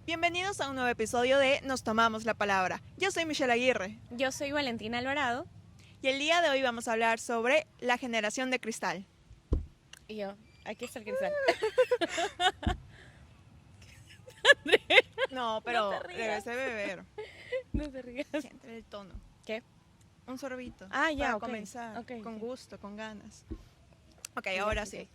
Bienvenidos a un nuevo episodio de Nos Tomamos la Palabra. Yo soy Michelle Aguirre Yo soy Valentina Alvarado. y el día de hoy vamos a hablar sobre la generación de cristal. Y yo, aquí está el cristal. No, pero No te rías. debes de beber. No te rías. Siente el tono. ¿Qué? Un sorbito. Ah, ya, para ok. comenzar. Ok, con ok. gusto, con ganas. Ok, Ya, ahora ok. sí.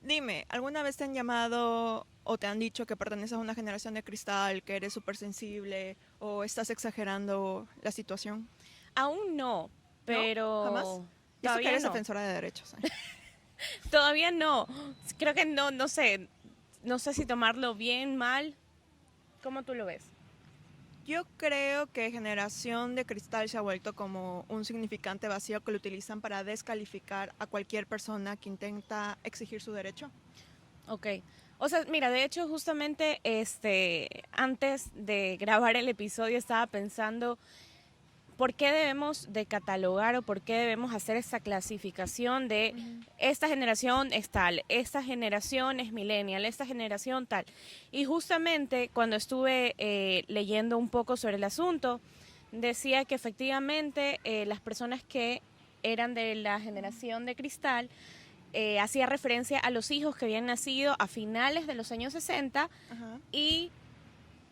Dime, ¿alguna vez te han llamado o te han dicho que perteneces a una generación de cristal, que eres súper sensible o estás exagerando la situación? Aún no, ¿No? ¿Jamás? pero Y eso que todavía eres no. defensora de derechos. ¿Eh? Todavía no. Creo que no sé. No sé si tomarlo bien, mal. ¿Cómo tú lo ves? Yo creo que generación de cristal se ha vuelto como un significante vacío que lo utilizan para descalificar a cualquier persona que intenta exigir su derecho. Ok. O sea, mira, de hecho, justamente antes de grabar el episodio estaba pensando ¿por qué debemos de catalogar o por qué debemos hacer esta clasificación de esta generación es tal, esta generación es millennial, esta generación tal? Y justamente cuando estuve leyendo un poco sobre el asunto, decía que efectivamente las personas que eran de la generación de cristal hacía referencia a los hijos que habían nacido a finales de los años 60 Ajá. y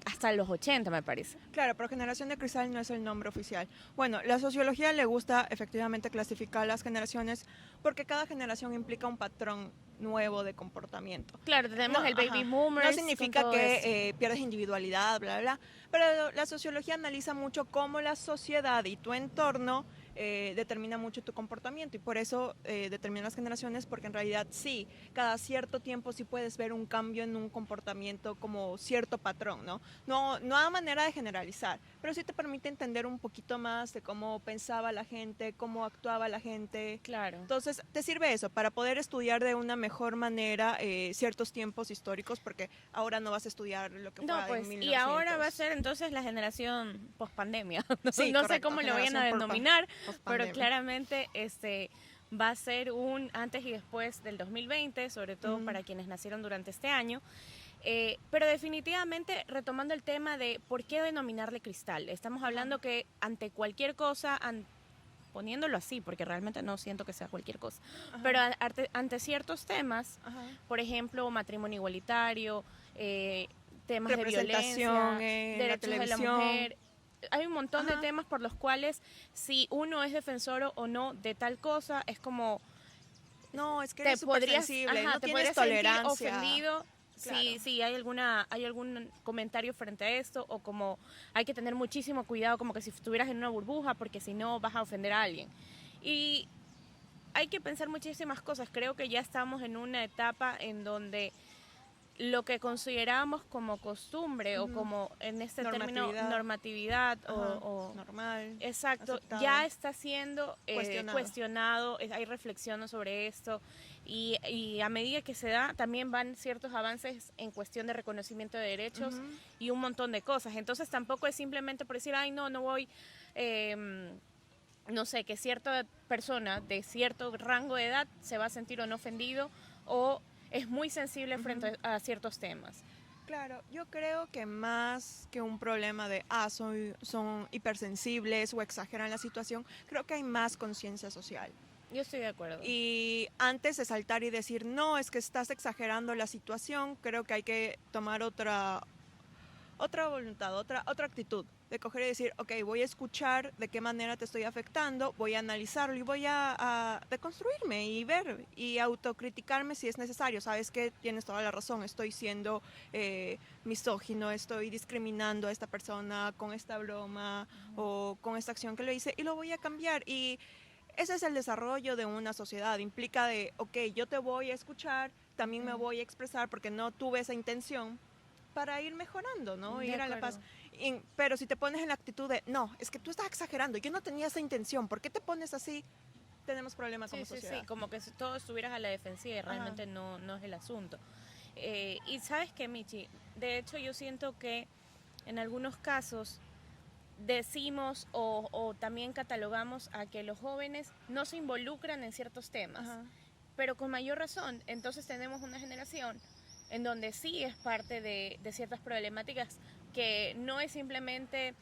hasta los 80, me parece. Claro, pero generación de cristal no es el nombre oficial. Bueno, la sociología le gusta efectivamente clasificar las generaciones porque cada generación implica un patrón nuevo de comportamiento. Claro, No, tenemos el baby ajá. No boomers con significa todo eso. que pierdes individualidad, bla, bla, bla, pero la sociología analiza mucho cómo la sociedad y tu entorno determina mucho tu comportamiento y por eso determinan las generaciones porque en realidad sí, cada cierto tiempo sí puedes ver un cambio en un comportamiento como cierto patrón, ¿no? No a manera de generalizar, pero sí te permite entender un poquito más de cómo pensaba la gente, cómo actuaba la gente. Claro. Entonces, te sirve eso para poder estudiar de una mejor manera ciertos tiempos históricos, porque ahora no vas a estudiar lo que fue No, en pues, y ahora va a 1900. ser entonces la generación post-pandemia. No, Sí, no sé correcto, cómo lo vayan a generación por denominar, pero post-pandemia. claramente va a ser un antes y después del 2020, sobre todo Mm. para quienes nacieron durante este año. Pero definitivamente, retomando el tema de por qué denominarle cristal, estamos hablando que ante cualquier cosa, poniéndolo así, porque realmente no siento que sea cualquier cosa, Ajá. pero ante ciertos temas, Ajá. por ejemplo, matrimonio igualitario, temas de Representación violencia, en la derechos de la televisión. mujer, hay un montón de Ajá. temas por los cuales si uno es defensor o no de tal cosa, es como No, es que eres súper sensible, no te tienes podrías sentir tolerancia. ofendido Claro. si hay algún comentario frente a esto, o como hay que tener muchísimo cuidado, como que si estuvieras en una burbuja, porque si no vas a ofender a alguien. Y hay que pensar muchísimas cosas. Creo que ya estamos en una etapa en donde lo que consideramos como costumbre o como en este término Normatividad. normatividad Ajá. o Normal. exacto, Aceptado. ya está siendo Cuestionado. cuestionado, hay reflexiones sobre esto y a medida que se da también van ciertos avances en cuestión de reconocimiento de derechos y un montón de cosas. Entonces tampoco es simplemente por decir, ay no voy, no sé, que cierta persona de cierto rango de edad se va a sentir o no ofendido o es muy sensible frente a ciertos temas. Claro, yo creo que más que un problema de, son hipersensibles o exageran la situación, creo que hay más conciencia social. Yo estoy de acuerdo. Y antes de saltar y decir, no, es que estás exagerando la situación, creo que hay que tomar otra voluntad, otra actitud de coger y decir, ok, voy a escuchar de qué manera te estoy afectando, voy a analizarlo y voy a deconstruirme y ver y autocriticarme si es necesario. Sabes que tienes toda la razón, estoy siendo misógino, estoy discriminando a esta persona con esta broma o con esta acción que le hice y lo voy a cambiar. Y ese es el desarrollo de una sociedad. Implica de, ok, yo te voy a escuchar, también me voy a expresar porque no tuve esa intención para ir mejorando, ¿no? De Ir a la paz. acuerdo. Pero si te pones en la actitud de, no, es que tú estás exagerando, yo no tenía esa intención, ¿por qué te pones así? Tenemos problemas como sociedad. Sí, como que si todo estuvieras a la defensiva y realmente no es el asunto. Y sabes qué, Michi, de hecho yo siento que en algunos casos decimos o también catalogamos a que los jóvenes no se involucran en ciertos temas, Ajá. pero con mayor razón. Entonces tenemos una generación en donde sí es parte de ciertas problemáticas que no es simplemente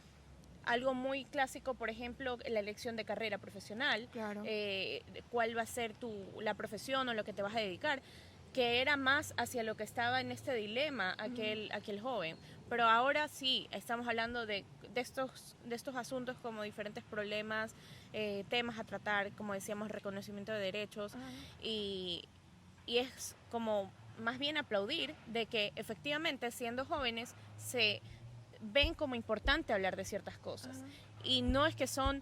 algo muy clásico, por ejemplo, la elección de carrera profesional, Claro. cuál va a ser la profesión o lo que te vas a dedicar, que era más hacia lo que estaba en este dilema aquel joven. Pero ahora sí, estamos hablando de estos asuntos como diferentes problemas, temas a tratar, como decíamos, reconocimiento de derechos, Ajá. y, y es como más bien aplaudir de que efectivamente siendo jóvenes se ven como importante hablar de ciertas cosas. Ajá. Y no es que son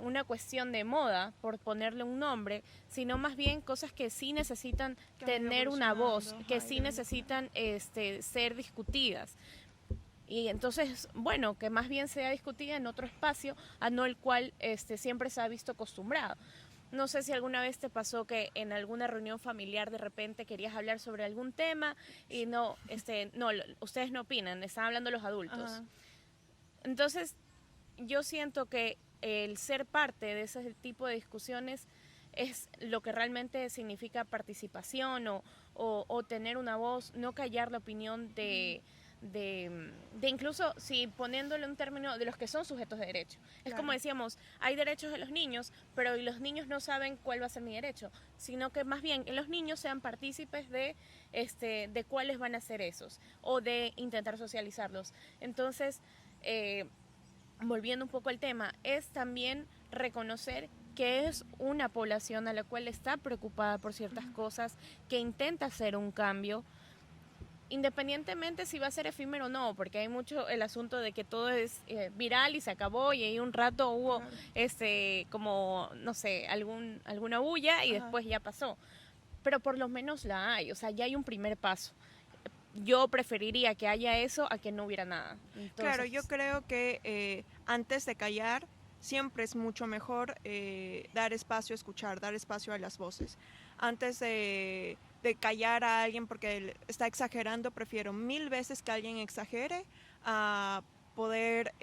una cuestión de moda, por ponerle un nombre, sino más bien cosas que sí necesitan Que han ido tener una voz, evolucionando, que ajá, y sí deben necesitan ser discutidas. Y entonces, bueno, que más bien sea discutida en otro espacio, a no el cual siempre se ha visto acostumbrado. No sé si alguna vez te pasó que en alguna reunión familiar de repente querías hablar sobre algún tema y no, ustedes no opinan, están hablando los adultos. Ajá. Entonces, yo siento que el ser parte de ese tipo de discusiones es lo que realmente significa participación o tener una voz, no callar la opinión de incluso si poniéndole un término de los que son sujetos de derecho. Es Claro. como decíamos, hay derechos de los niños, pero los niños no saben cuál va a ser mi derecho, sino que más bien los niños sean partícipes de cuáles van a ser esos o de intentar socializarlos. Entonces, volviendo un poco al tema, es también reconocer que es una población a la cual está preocupada por ciertas cosas, que intenta hacer un cambio, independientemente si va a ser efímero o no, porque hay mucho el asunto de que todo es viral y se acabó y ahí un rato hubo Claro. como, no sé, alguna bulla y Ajá. después ya pasó. Pero por lo menos la hay, o sea, ya hay un primer paso. Yo preferiría que haya eso a que no hubiera nada. Claro, Entonces, yo creo que antes de callar, siempre es mucho mejor dar espacio a escuchar, dar espacio a las voces. Antes de callar a alguien porque él está exagerando, prefiero 1000 veces que alguien exagere a poder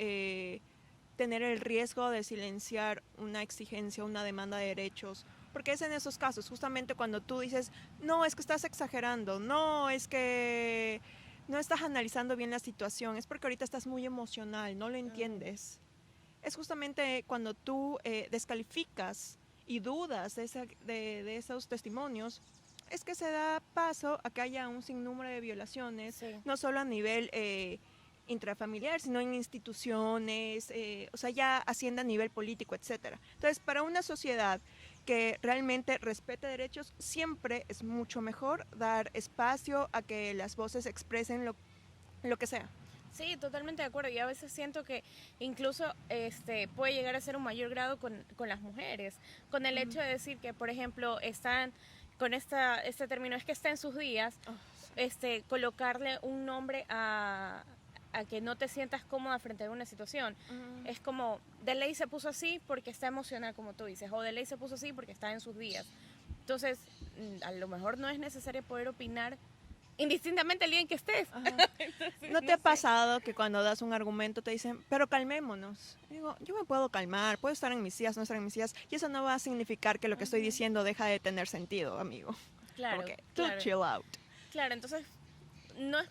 tener el riesgo de silenciar una exigencia, una demanda de derechos. Porque es en esos casos, justamente cuando tú dices, no, es que estás exagerando, no, es que no estás analizando bien la situación, es porque ahorita estás muy emocional, no lo entiendes. Es justamente cuando tú descalificas y dudas de esos testimonios, es que se da paso a que haya un sinnúmero de violaciones, sí. no solo a nivel intrafamiliar, sino en instituciones, o sea, ya asciende a nivel político, etcétera. Entonces, para una sociedad que realmente respete derechos, siempre es mucho mejor dar espacio a que las voces expresen lo que sea. Sí, totalmente de acuerdo. Y a veces siento que incluso puede llegar a ser un mayor grado con las mujeres, con el hecho de decir que, por ejemplo, están con este término, es que está en sus días, Oh, colocarle un nombre a que no te sientas cómoda frente a una situación. Es como, de ley se puso así porque está emocional, como tú dices, o de ley se puso así porque está en sus días. Entonces, a lo mejor no es necesario poder opinar indistintamente el día en que estés. Entonces, ¿No te ha sé. pasado que cuando das un argumento te dicen, pero calmémonos? Digo, yo me puedo calmar, puedo estar en mis días, no estar en mis días, y eso no va a significar que lo que estoy diciendo deja de tener sentido, amigo. Claro, Como que, tú claro. chill out. Claro, entonces no es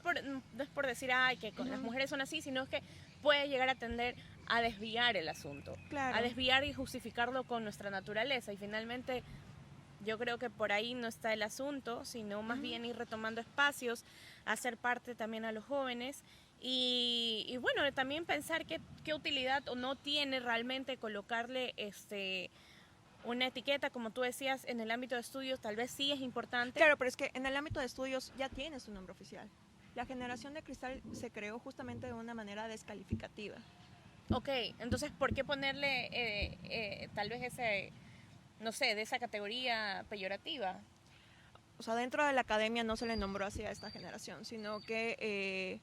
por decir, ay, que con las mujeres son así, sino que puede llegar a tender a desviar el asunto, Claro. a desviar y justificarlo con nuestra naturaleza. Y finalmente yo creo que por ahí no está el asunto, sino más bien ir retomando espacios, hacer parte también a los jóvenes y bueno, también pensar qué utilidad o no tiene realmente colocarle una etiqueta, como tú decías, en el ámbito de estudios, tal vez sí es importante. Claro, pero es que en el ámbito de estudios ya tienes un nombre oficial. La generación de cristal se creó justamente de una manera descalificativa. Ok, entonces, ¿por qué ponerle tal vez no sé, de esa categoría peyorativa? O sea, dentro de la academia no se le nombró así a esta generación, sino que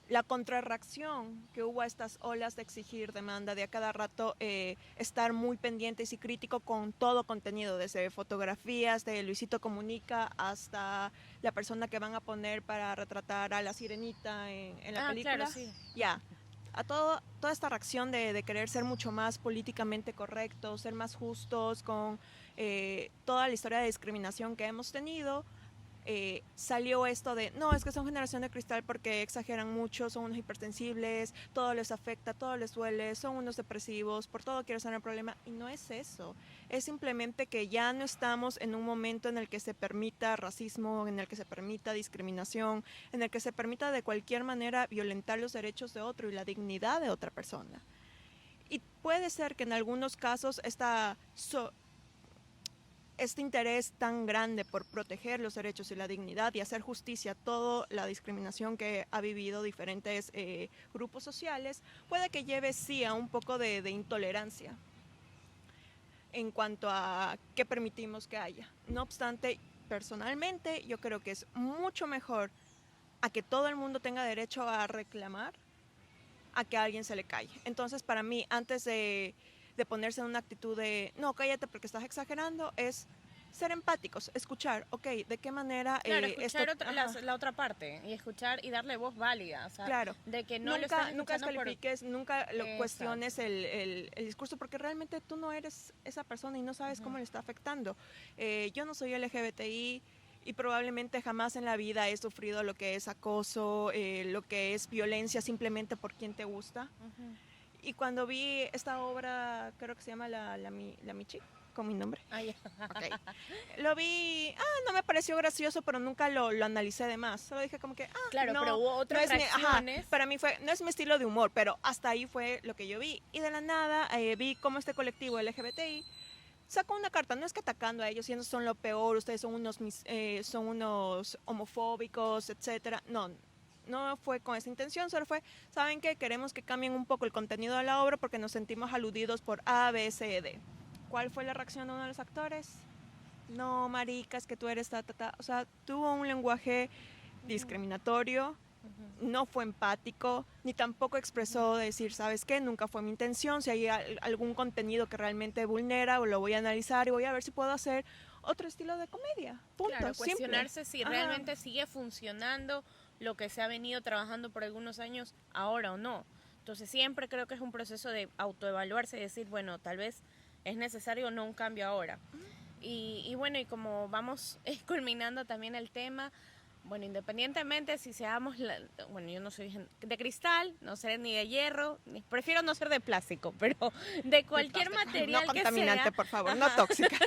la contrarreacción que hubo a estas olas de exigir demanda, de a cada rato estar muy pendientes y crítico con todo contenido, desde fotografías de Luisito Comunica hasta la persona que van a poner para retratar a la sirenita en la película. Claro, sí. Ya. a toda esta reacción de querer ser mucho más políticamente correctos, ser más justos con toda la historia de discriminación que hemos tenido, salió esto de, no, es que son generación de cristal porque exageran mucho, son unos hipersensibles, todo les afecta, todo les duele, son unos depresivos, por todo quieren sanar el problema. Y no es eso, es simplemente que ya no estamos en un momento en el que se permita racismo, en el que se permita discriminación, en el que se permita de cualquier manera violentar los derechos de otro y la dignidad de otra persona. Y puede ser que en algunos casos este interés tan grande por proteger los derechos y la dignidad y hacer justicia a toda la discriminación que ha vivido diferentes grupos sociales, puede que lleve sí a un poco de intolerancia en cuanto a qué permitimos que haya. No obstante, personalmente yo creo que es mucho mejor a que todo el mundo tenga derecho a reclamar a que a alguien se le calle. Entonces, para mí, antes de ponerse en una actitud de, no, cállate porque estás exagerando, es ser empáticos, escuchar, ok, de qué manera... Claro, escuchar la otra parte y escuchar y darle voz válida, o sea, claro, de que no nunca descalifiques, nunca lo cuestiones el discurso, porque realmente tú no eres esa persona y no sabes cómo le está afectando. Yo no soy LGBTI y probablemente jamás en la vida he sufrido lo que es acoso, lo que es violencia simplemente por quien te gusta. Y cuando vi esta obra, creo que se llama La Michi, con mi nombre. Okay. Lo vi, no me pareció gracioso, pero nunca lo analicé de más. Solo dije como que, claro, no, pero hubo otras reacciones. Para mí no es mi estilo de humor, pero hasta ahí fue lo que yo vi. Y de la nada vi cómo este colectivo LGBTI sacó una carta, no es que atacando a ellos, y son lo peor, ustedes son unos homofóbicos, etcétera. No fue con esa intención, solo fue, ¿saben qué? Queremos que cambien un poco el contenido de la obra porque nos sentimos aludidos por A, B, C, D. ¿Cuál fue la reacción de uno de los actores? No, marica, es que tú eres ta. O sea, tuvo un lenguaje discriminatorio, no fue empático, ni tampoco expresó decir, ¿sabes qué? Nunca fue mi intención. Si hay algún contenido que realmente vulnera, lo voy a analizar y voy a ver si puedo hacer otro estilo de comedia. Punto. Claro, cuestionarse simple. si realmente sigue funcionando lo que se ha venido trabajando por algunos años ahora o no. Entonces siempre creo que es un proceso de autoevaluarse y decir, bueno, tal vez es necesario o no un cambio ahora. Y bueno, y como vamos culminando también el tema, bueno, independientemente si seamos, bueno, yo no soy de cristal, no seré ni de hierro, prefiero no ser de plástico, pero de cualquier material no que sea. No contaminante, por favor, no tóxica.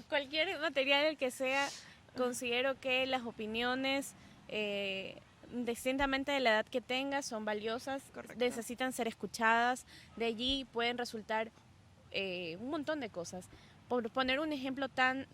Cualquier material que sea, considero que las opiniones, distintamente de la edad que tengas, son valiosas. Correcto. Necesitan ser escuchadas, de allí pueden resultar un montón de cosas. Por poner un ejemplo tan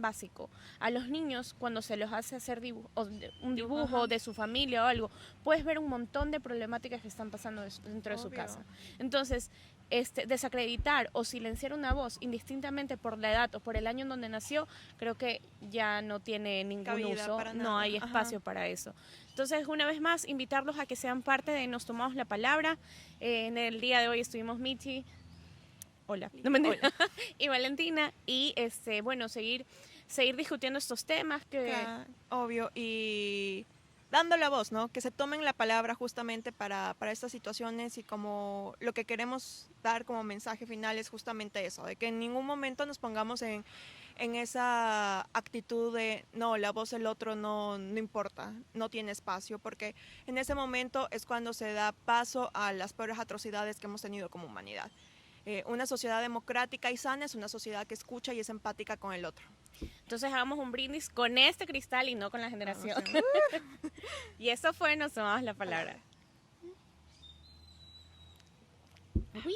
básico, a los niños cuando se los hace hacer un dibujo de su familia o algo, puedes ver un montón de problemáticas que están pasando dentro de su casa. Entonces, desacreditar o silenciar una voz indistintamente por la edad o por el año en donde nació, creo que ya no tiene ningún uso, no hay espacio para eso. Entonces, una vez más, invitarlos a que sean parte de Nos Tomamos la Palabra. En el día de hoy estuvimos Michi, hola. Y Valentina, y bueno, seguir discutiendo estos temas que... Obvio, y dando la voz, ¿no? Que se tomen la palabra justamente para estas situaciones, y como lo que queremos dar como mensaje final es justamente eso, de que en ningún momento nos pongamos en esa actitud de no, la voz del otro no importa, no tiene espacio, porque en ese momento es cuando se da paso a las peores atrocidades que hemos tenido como humanidad. Una sociedad democrática y sana es una sociedad que escucha y es empática con el otro. Entonces hagamos un brindis con este cristal y no con la generación. Y eso fue Nos Tomamos la Palabra. Uy.